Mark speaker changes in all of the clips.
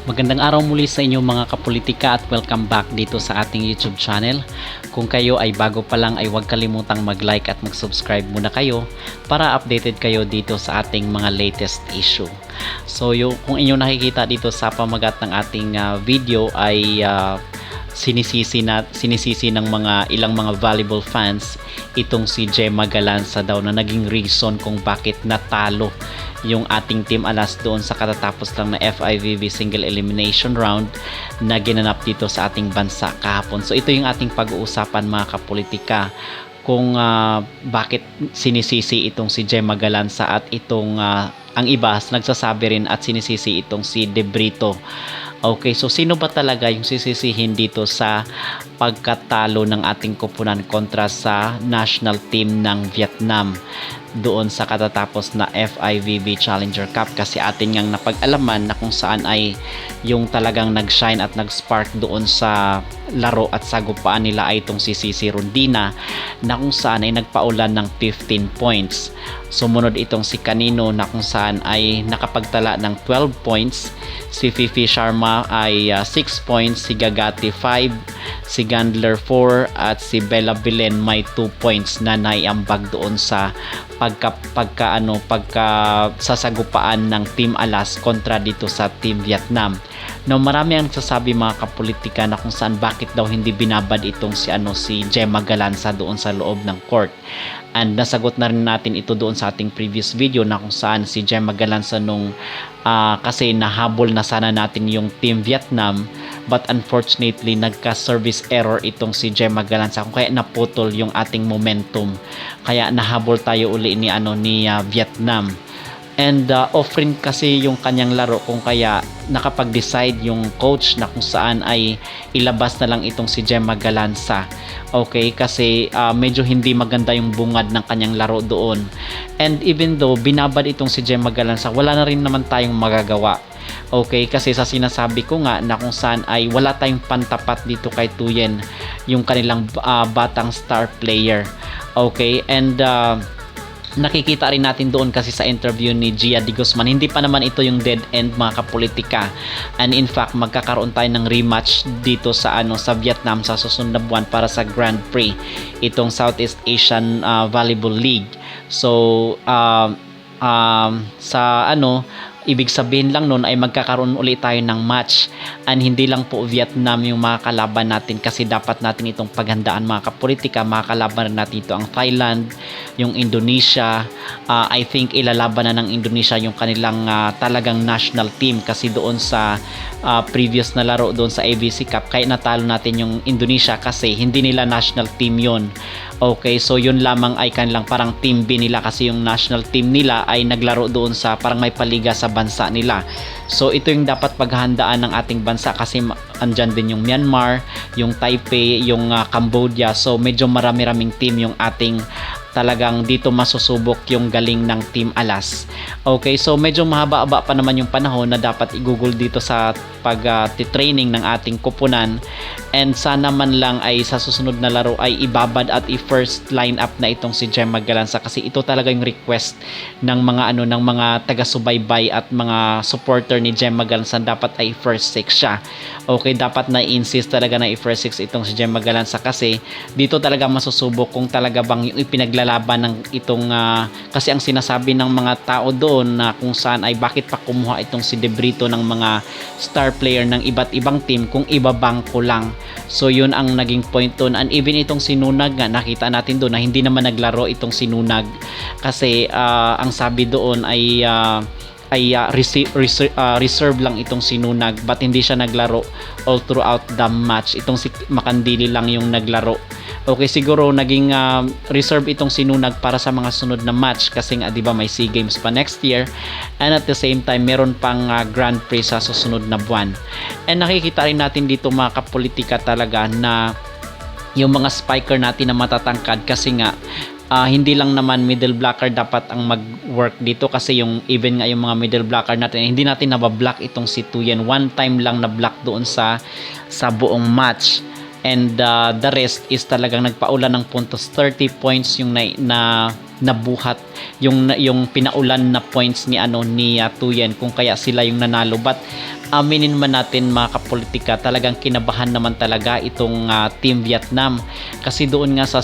Speaker 1: Magandang araw muli sa inyo mga kapolitika at welcome back dito sa ating YouTube channel. Kung kayo ay bago pa lang ay huwag kalimutang mag-like at mag-subscribe muna kayo para updated kayo dito sa ating mga latest issue. So kung inyo nakikita dito sa pamagat ng ating video ay sinisisi ng mga ilang mga valuable fans itong si Gemma Galanza daw na naging reason kung bakit natalo yung ating Team Alas doon sa katatapos lang na FIVB single elimination round na ginanap dito sa ating bansa kahapon. So ito yung ating pag-uusapan mga kapolitika, kung bakit sinisisi itong si Gemma Galanza at itong ang iba nagsasabi rin at sinisisi itong si De Brito. Okay, so sino ba talaga yung sisisihin dito sa pagkatalo ng ating koponan kontra sa national team ng Vietnam doon sa katatapos na FIVB Challenger Cup? Kasi atin ngang napag-alaman na kung saan ay yung talagang nag-shine at nag-spark doon sa laro at sagupaan nila ay itong si Cici Rondina na kung saan ay nagpaulan ng 15 points. Sumunod itong si Canino na kung saan ay nakapagtala ng 12 points. Si Fifi Sharma ay 6 points, si Gagati 5, si Gandler 4 at si Bella Belen may 2 points na naiambag doon sa sasagupaan ng Team Alas kontra dito sa Team Vietnam. Now, marami ang nagsasabi mga kapolitika na kung saan bakit daw hindi binabad itong si Gemma Galanza doon sa loob ng court. And nasagot na rin natin ito doon sa ating previous video na kung saan si Gemma Galanza nung kasi nahabol na sana natin yung Team Vietnam, but unfortunately nagka-service error itong si Gemma Galanza kung kaya naputol yung ating momentum. Kaya nahabol tayo uli ni Vietnam. And off-rin kasi yung kanyang laro kung kaya nakapag-decide yung coach na kung saan ay ilabas na lang itong si Gemma Galanza. Okay, kasi medyo hindi maganda yung bungad ng kanyang laro doon. And even though binabad itong si Gemma Galanza, wala na rin naman tayong magagawa. Okay, kasi sa sinasabi ko nga na kung saan ay wala tayong pantapat dito kay Tuyen, yung kanilang batang star player. Okay, and nakikita rin natin doon kasi sa interview ni Gia de Guzman, hindi pa naman ito yung dead end mga kapolitika. And in fact, magkakaroon tayo ng rematch dito sa Vietnam sa susunod na buwan para sa Grand Prix, itong Southeast Asian Volleyball League. So ibig sabihin lang nun ay magkakaroon ulit tayo ng match, and hindi lang po Vietnam yung mga kalaban natin kasi dapat natin itong paghandaan mga kapolitika. Makakalaban rin natin ito ang Thailand, yung Indonesia. I think ilalaban na ng Indonesia yung kanilang talagang national team kasi doon sa previous na laro doon sa ABC Cup kaya natalo natin yung Indonesia kasi hindi nila national team yon. Okay, so yun lamang ay kanilang parang team B nila kasi yung national team nila ay naglaro doon sa parang may paliga sa bansa nila. So ito yung dapat paghahandaan ng ating bansa kasi andyan din yung Myanmar, yung Taipei, yung Cambodia. So medyo marami-raming team yung ating talagang dito masusubok yung galing ng Team Alas. Okay, so medyo mahaba-haba pa naman yung panahon na dapat igugol dito sa pag-training ng ating koponan, and sana man lang ay sa susunod na laro ay ibabad at i-first line up na itong si Gemma Galanza kasi ito talaga yung request ng mga ng mga taga-subaybay at mga supporter ni Gemma Galanza, dapat ay first six siya. Okay, dapat na insist talaga na i-first six itong si Gemma Galanza kasi dito talaga masusubok kung talaga bang yung ipinaglalaban ng itong kasi ang sinasabi ng mga tao doon na kung saan ay bakit pa kumuha itong si De Brito ng mga star player ng iba't ibang team kung ibabangko lang. So yun ang naging point doon. And even itong sinunag nga, nakita natin doon na hindi naman naglaro itong sinunag kasi ang sabi doon ay reserve lang itong sinunag, but hindi siya naglaro all throughout the match. Itong si Makandili lang yung naglaro. Okay, siguro naging reserve itong sinunag para sa mga sunod na match kasi nga 'di ba may SEA Games pa next year, and at the same time meron pang Grand Prix sa susunod na buwan. And nakikita rin natin dito mga kapolitika talaga na yung mga spiker natin na matatangkad kasi nga hindi lang naman middle blocker dapat ang mag-work dito kasi yung even nga yung mga middle blocker natin hindi natin nabablock itong si Tuyen. One time lang na block doon sa buong match. And the rest is talagang nagpaulan ng puntos. 30 points yung nabuhat yung pinaulan na points ni Tuyen kung kaya sila yung nanalo. But aminin man natin mga kapolitika, talagang kinabahan naman talaga itong Team Vietnam, kasi doon nga sa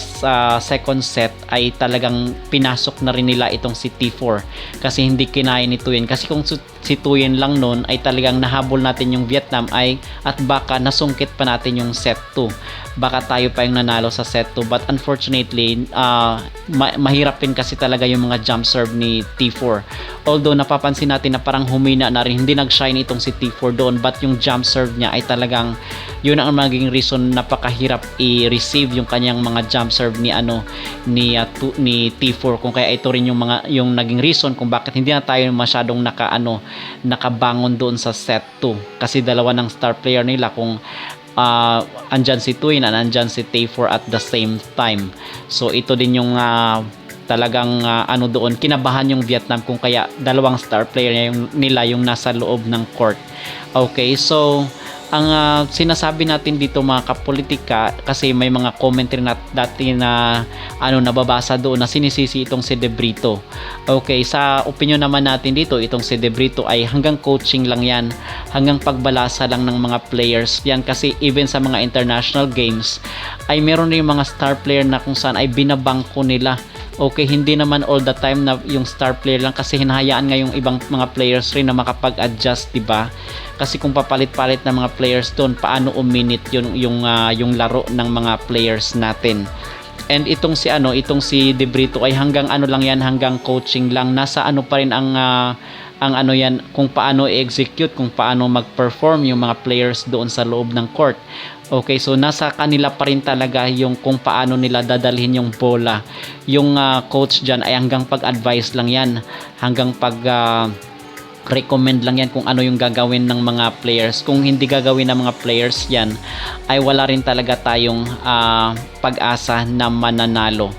Speaker 1: second set ay talagang pinasok na rin nila itong si T4 kasi hindi kinaya ni Tuyen. Kasi kung si Tuyen lang noon ay talagang nahabol natin yung Vietnam at baka nasungkit pa natin yung set 2, baka tayo pa yung nanalo sa set 2. But unfortunately mahirap din kasi talaga yung mga jump serve ni T4, although napapansin natin na parang humina na rin, hindi nag-shine itong si T4 doon, but yung jump serve niya ay talagang yun ang magiging reason napakahirap i-receive yung kanyang mga jump serve ni ni T4, kung kaya ito rin yung naging reason kung bakit hindi na tayo masyadong nakabangon doon sa set 2, kasi dalawa ng star player nila, kung andyan si Tuyen at andyan si T4 at the same time. So ito din yung talagang doon kinabahan yung Vietnam, kung kaya dalawang star player nila yung nasa loob ng court. Okay, so ang sinasabi natin dito mga kapolitika, kasi may mga commentary na dati na nababasa doon na sinisisi itong si De Brito. Okay, sa opinion naman natin dito, itong si De Brito ay hanggang coaching lang yan, hanggang pagbalasa lang ng mga players yan, kasi even sa mga international games ay meron rin mga star player na kung saan ay binabangko nila. Okay, hindi naman all the time na yung star player lang, kasi hinahayaan nga yung ibang mga players rin na makapag-adjust, di ba? Kasi kung papalit-palit ng mga players doon, paano uminit yung laro ng mga players natin. And itong si De Brito ay hanggang lang yan, hanggang coaching lang, nasa pa rin ang yan, kung paano i-execute, kung paano mag-perform yung mga players doon sa loob ng court. Okay, so nasa kanila pa rin talaga yung kung paano nila dadalhin yung bola. Yung coach dyan ay hanggang pag-advise lang yan, hanggang recommend lang yan kung ano yung gagawin ng mga players. Kung hindi gagawin ng mga players yan, ay wala rin talaga tayong pag-asa na mananalo.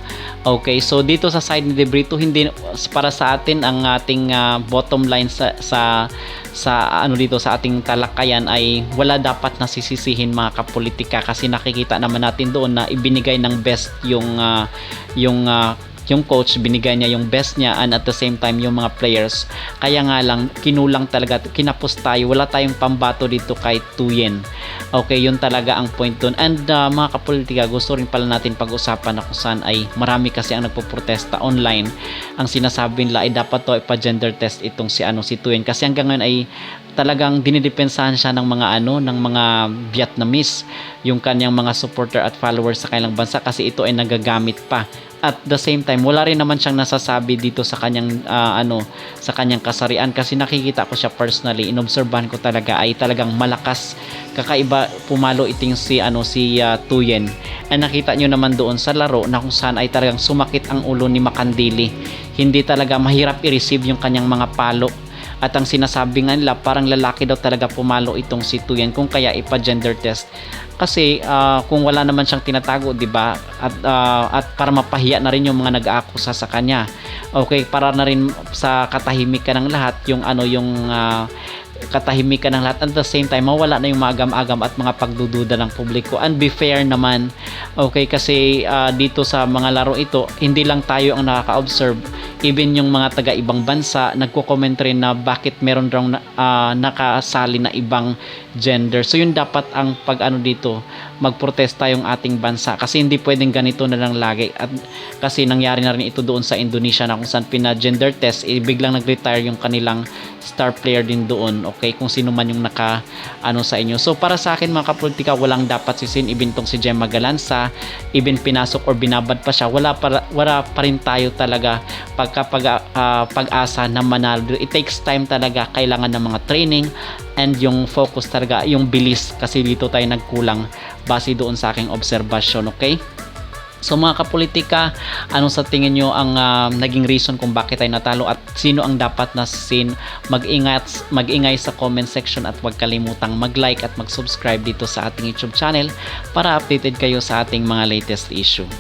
Speaker 1: Okay, so dito sa side ni De Brito, hindi para sa atin ang ating bottom line sa dito sa ating talakayan ay wala dapat na sisisihin mga kapolitika, kasi nakikita naman natin doon na ibinigay ng best yung coach, binigay niya yung best niya, and at the same time yung mga players. Kaya nga lang kinulang talaga, kinapos tayo, wala tayong pambato dito kay Tuyen. Okay, yun talaga ang point doon. And mga kapolitika, gusto rin pala natin pag-usapan na kung saan ay marami kasi ang nagpo-protesta online. Ang sinasabi nila ay dapat to ipa-gender test itong si Tuyen, kasi hanggang ngayon ay talagang dinidepensahan siya ng mga Vietnamese, yung kanyang mga supporter at followers sa kanilang bansa, kasi ito ay nagagamit pa. At the same time, wala rin naman siyang nasasabi dito sa kanyang sa kanyang kasarian, kasi nakikita ko siya personally, inobserbahan ko talaga ay talagang malakas, kakaiba pumalo iting si Tuyen. And nakita nyo naman doon sa laro na kung saan ay talagang sumakit ang ulo ni Makandili. Hindi talaga mahirap i-receive yung kanyang mga palo. At ang sinasabi nga nila, parang lalaki daw talaga pumalo itong si Tuyen, kung kaya ipa-gender test. Kasi kung wala naman siyang tinatago, 'di ba? At para mapahiya na rin yung mga nag-aakusa sa kanya. Okay, para na rin sa katahimikan ng lahat, yung katahimikan ng lahat, at the same time mawala na yung mga agam-agam at mga pagdududa ng publiko. And be fair naman, okay, kasi dito sa mga laro ito, hindi lang tayo ang nakaka-observe, even yung mga taga-ibang bansa nagko-comment rin na bakit meron daw nakasali na ibang gender. So yun dapat ang dito, magprotesta yung ating bansa, kasi hindi pwedeng ganito na lang lagi. At kasi nangyari na rin ito doon sa Indonesia na kung saan pina-gender test, biglang nag-retire yung kanilang star player din doon. Okay, kung sino man yung sa inyo. So para sa akin mga kapolitika, walang dapat sisin, even tong si Gemma Galanza, even pinasok or binabad pa siya, wala pa rin tayo talaga pag-asa na manalo. It takes time talaga, kailangan ng mga training and yung focus talaga, yung bilis, kasi dito tayo nagkulang base doon sa aking obserbasyon. Okay, so mga kapolitika, ano sa tingin nyo ang naging reason kung bakit tayo natalo, at sino ang dapat na mag-ingay sa comment section, at huwag kalimutang mag-like at mag-subscribe dito sa ating YouTube channel para updated kayo sa ating mga latest issue.